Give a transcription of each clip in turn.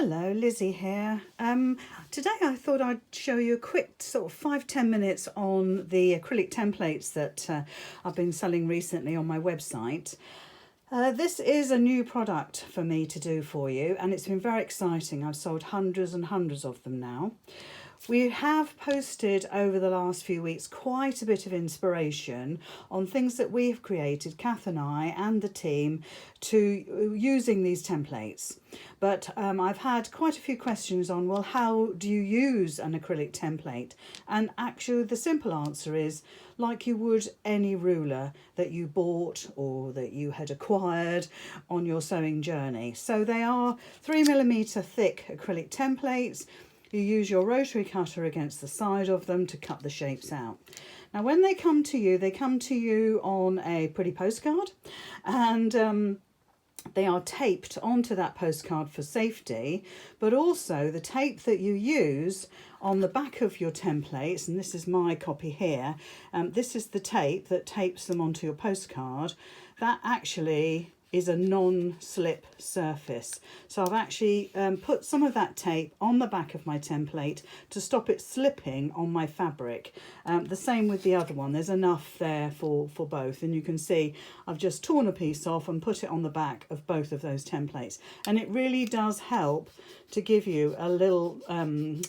Hello, Lizzie here. Today I thought I'd show you a quick sort of 5-10 minutes on the acrylic templates that I've been selling recently on my website. This is a new product for me to do for you, and it's been very exciting. I've sold hundreds and hundreds of them now. We have posted over the last few weeks quite a bit of inspiration on things that we've created, Kath and I and the team, to using these templates. But I've had quite a few questions on, well, how do you use an acrylic template? And actually the simple answer is like you would any ruler that you bought or that you had acquired on your sewing journey. So they are 3mm thick acrylic templates. You use your rotary cutter against the side of them to cut the shapes out. Now when they come to you on a pretty postcard, and they are taped onto that postcard for safety, but also the tape that you use on the back of your templates, and this is my copy here, this is the tape that tapes them onto your postcard, that actually is a non-slip surface. So I've actually put some of that tape on the back of my template to stop it slipping on my fabric. The same with the other one, there's enough there for both, and you can see I've just torn a piece off and put it on the back of both of those templates, and it really does help to give you a little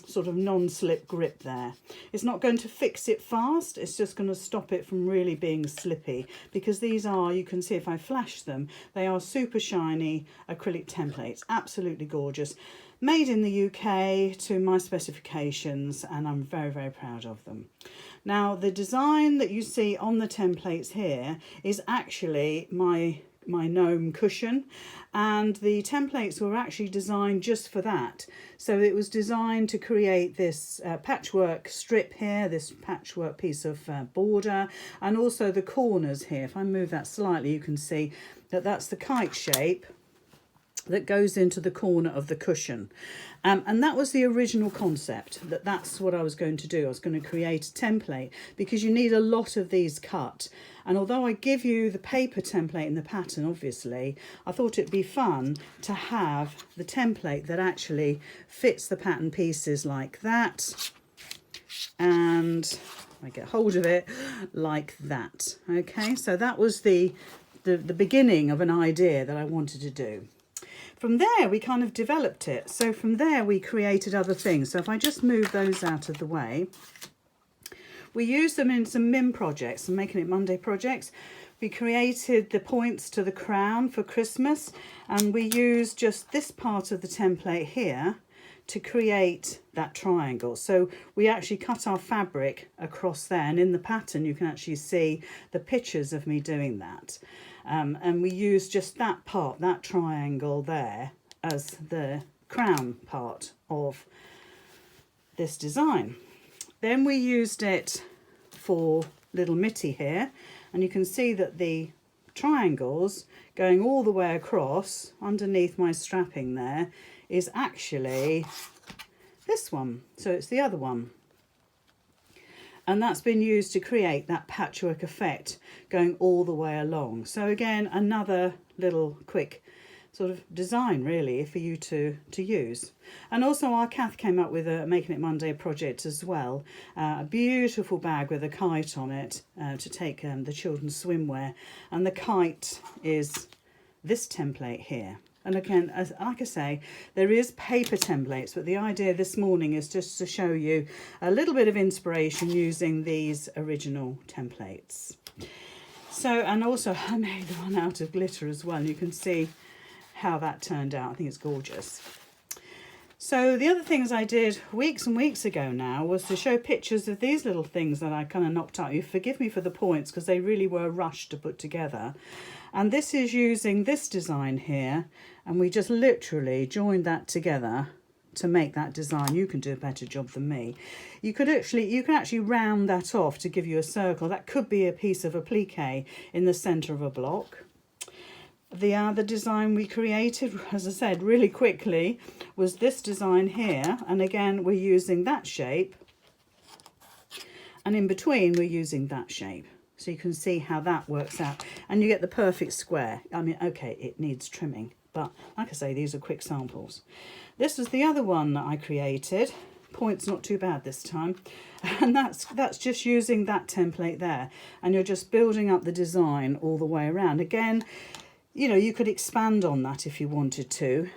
sort of non-slip grip there. It's not going to fix it fast, it's just going to stop it from really being slippy, because these are, you can see if I flash them, they are super shiny acrylic templates, absolutely gorgeous, made in the UK to my specifications, and I'm very, very proud of them. Now the design that you see on the templates here is actually my gnome cushion, and the templates were actually designed just for that. So it was designed to create this patchwork strip here, this patchwork piece of border, and also the corners here. If I move that slightly, you can see that that's the kite shape that goes into the corner of the cushion. And that was the original concept, that's what I was going to do. I was going to create a template because you need a lot of these cut. And although I give you the paper template and the pattern, obviously, I thought it'd be fun to have the template that actually fits the pattern pieces like that. And I get hold of it like that. Okay, so that was the beginning of an idea that I wanted to do. From there, we kind of developed it. So from there, we created other things. So if I just move those out of the way, we used them in some MIM projects, some Making It Monday projects. We created the points to the crown for Christmas, and we used just this part of the template here to create that triangle. So we actually cut our fabric across there, and in the pattern you can actually see the pictures of me doing that. And we used just that part, that triangle there, as the crown part of this design. Then we used it for little Mitty here, and you can see that the triangles going all the way across underneath my strapping there is actually this one. So it's the other one. And that's been used to create that patchwork effect going all the way along. So again, another little quick sort of design really for you to use. And also our Kath came up with a Making It Monday project as well, a beautiful bag with a kite on it to take the children's swimwear, and the kite is this template here. And again, like I say, there is paper templates, but the idea this morning is just to show you a little bit of inspiration using these original templates. So, and also I made the one out of glitter as well. You can see how that turned out. I think it's gorgeous. So the other things I did weeks and weeks ago now was to show pictures of these little things that I kind of knocked out. You forgive me for the points because they really were rushed to put together. And this is using this design here, and we just literally joined that together to make that design. You can do a better job than me. You can actually round that off to give you a circle. That could be a piece of applique in the centre of a block. The other design we created, as I said, really quickly, was this design here. And again, we're using that shape. And in between, we're using that shape. So you can see how that works out. And you get the perfect square. I mean, okay, it needs trimming, But like I say, these are quick samples. This was the other one that I created. Point's not too bad this time. And that's just using that template there. And you're just building up the design all the way around. Again, you know, you could expand on that if you wanted to.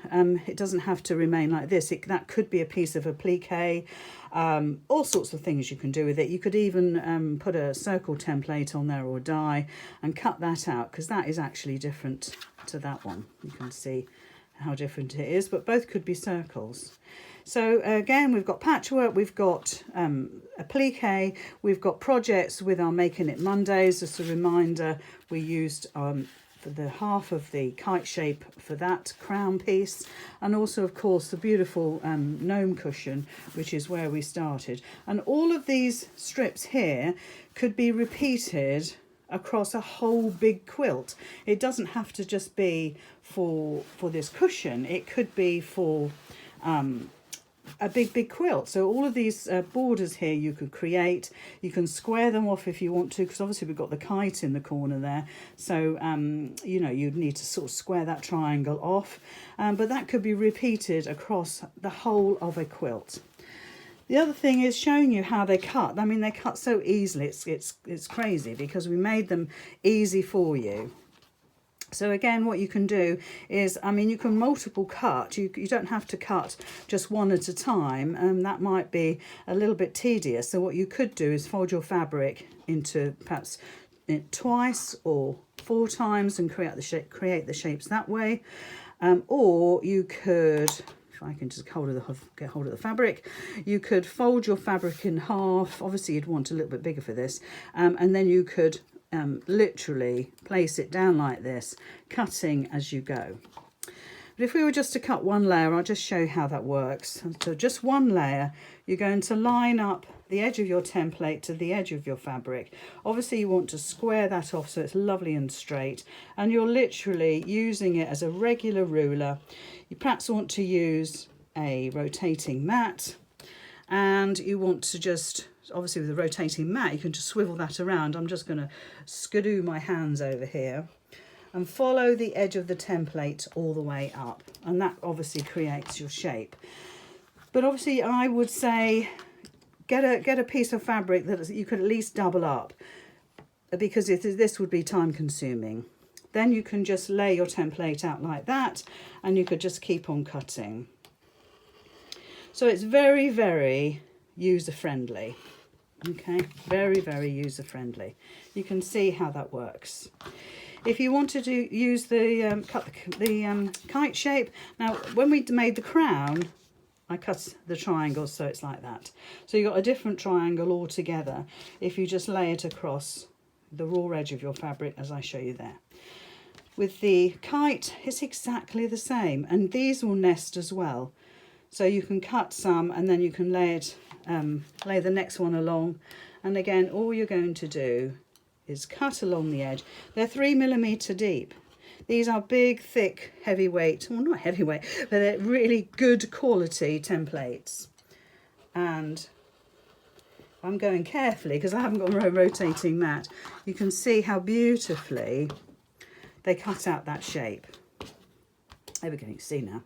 It doesn't have to remain like this. That could be a piece of applique. All sorts of things you can do with it. You could even put a circle template on there or die and cut that out, because that is actually different to that one. You can see how different it is, but both could be circles. So again, we've got patchwork, we've got applique, we've got projects with our Making It Mondays. Just a reminder, we used for the half of the kite shape for that crown piece, and also of course the beautiful gnome cushion, which is where we started. And all of these strips here could be repeated across a whole big quilt. It doesn't have to just be for this cushion, it could be for a big quilt. So all of these borders here you could create. You can square them off if you want to, because obviously we've got the kite in the corner there, so you know, you'd need to sort of square that triangle off, but that could be repeated across the whole of a quilt. The other thing is showing you how they cut. I mean, they cut so easily, it's crazy, because we made them easy for you. So again, what you can do is, I mean, you can multiple cut. You don't have to cut just one at a time, and that might be a little bit tedious. So what you could do is fold your fabric into perhaps twice or 4 times and create the shapes that way. Or you could, if I can just get hold of the fabric, you could fold your fabric in half. Obviously you'd want a little bit bigger for this, and then you could literally place it down like this, cutting as you go. But if we were just to cut one layer, I'll just show you how that works. So just one layer, you're going to line up the edge of your template to the edge of your fabric. Obviously you want to square that off so it's lovely and straight, and you're literally using it as a regular ruler. You perhaps want to use a rotating mat, and you want to just, obviously with the rotating mat, you can just swivel that around. I'm just going to skidoo my hands over here and follow the edge of the template all the way up, and that obviously creates your shape. But obviously I would say get a piece of fabric that you could at least double up, because this would be time consuming. Then you can just lay your template out like that, and you could just keep on cutting. So it's very, very user-friendly. Okay, very, very user-friendly. You can see how that works. If you wanted to use the kite shape, now when we made the crown, I cut the triangles so it's like that. So you've got a different triangle altogether if you just lay it across the raw edge of your fabric, as I show you there. With the kite, it's exactly the same, and these will nest as well. So you can cut some, and then you can lay the next one along. And again, all you're going to do is cut along the edge. They're 3mm deep. These are big, thick, heavyweight, well, not heavyweight, but they're really good quality templates. And I'm going carefully because I haven't got a rotating mat. You can see how beautifully they cut out that shape. There we go, you can see now.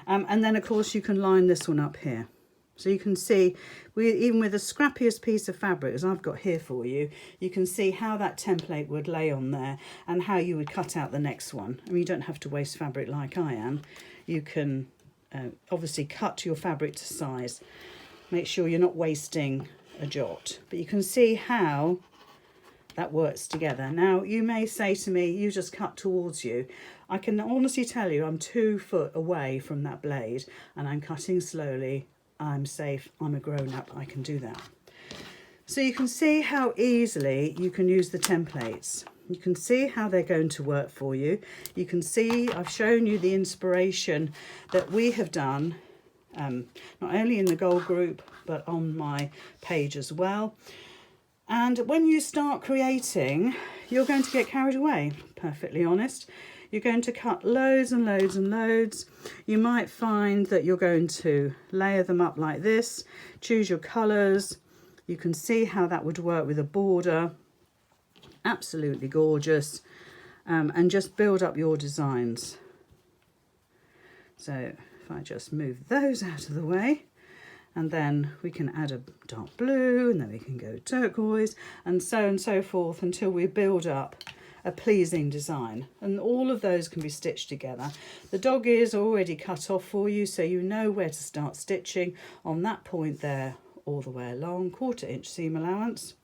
And then of course you can line this one up here. So you can see, even with the scrappiest piece of fabric, as I've got here for you, you can see how that template would lay on there and how you would cut out the next one. I mean, you don't have to waste fabric like I am. You can obviously cut your fabric to size. Make sure you're not wasting a jot. But you can see how that works together. Now, you may say to me, you just cut towards you. I can honestly tell you I'm 2 foot away from that blade and I'm cutting slowly. I'm safe, I'm a grown-up, I can do that. So you can see how easily you can use the templates. You can see how they're going to work for you. You can see I've shown you the inspiration that we have done, not only in the gold group, but on my page as well. And when you start creating, you're going to get carried away, perfectly honest. You're going to cut loads and loads and loads. You might find that you're going to layer them up like this, choose your colours. You can see how that would work with a border. Absolutely gorgeous. And just build up your designs. So if I just move those out of the way, and then we can add a dark blue, and then we can go turquoise, and so forth until we build up a pleasing design. And all of those can be stitched together. The dog ears are already cut off for you, so you know where to start stitching on that point there all the way along, 1/4 inch seam allowance.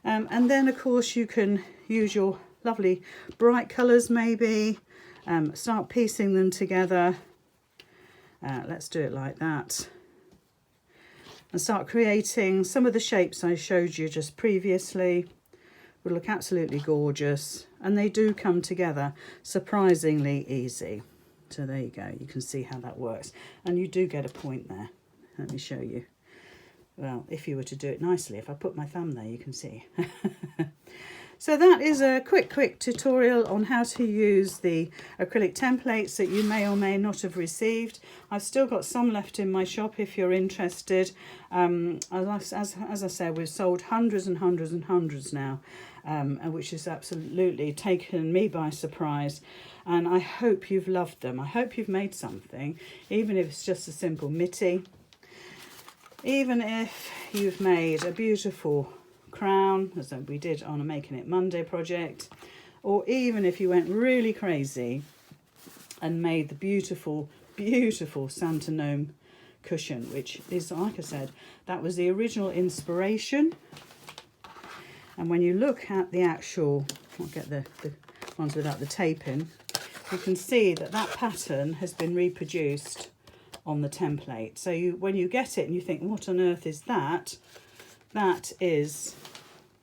And then of course you can use your lovely bright colours maybe, start piecing them together. Let's do it like that. And start creating some of the shapes I showed you just previously. Would look absolutely gorgeous, and they do come together surprisingly easy. So there you go, you can see how that works, and you do get a point there. Let me show you. Well, if you were to do it nicely, if I put my thumb there, you can see. So that is a quick tutorial on how to use the acrylic templates that you may or may not have received. I've still got some left in my shop if you're interested. As I said, we've sold hundreds and hundreds and hundreds now, which has absolutely taken me by surprise. And I hope you've loved them. I hope you've made something, even if it's just a simple mittie. Even if you've made a beautiful crown, as we did on a Making It Monday project, or even if you went really crazy and made the beautiful Santa gnome cushion, which is, like I said, that was the original inspiration. And when you look at the actual, I'll get the ones without the tape in, you can see that that pattern has been reproduced on the template. So when you get it and you think, what on earth is that? That is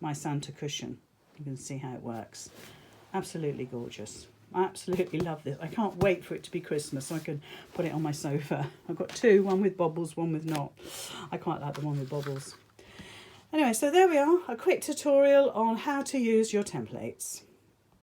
my Santa cushion. You can see how it works. Absolutely gorgeous. I absolutely love this. I can't wait for it to be Christmas so I can put it on my sofa. I've got two, one with bobbles, one with not. I quite like the one with bobbles. Anyway, so there we are, a quick tutorial on how to use your templates.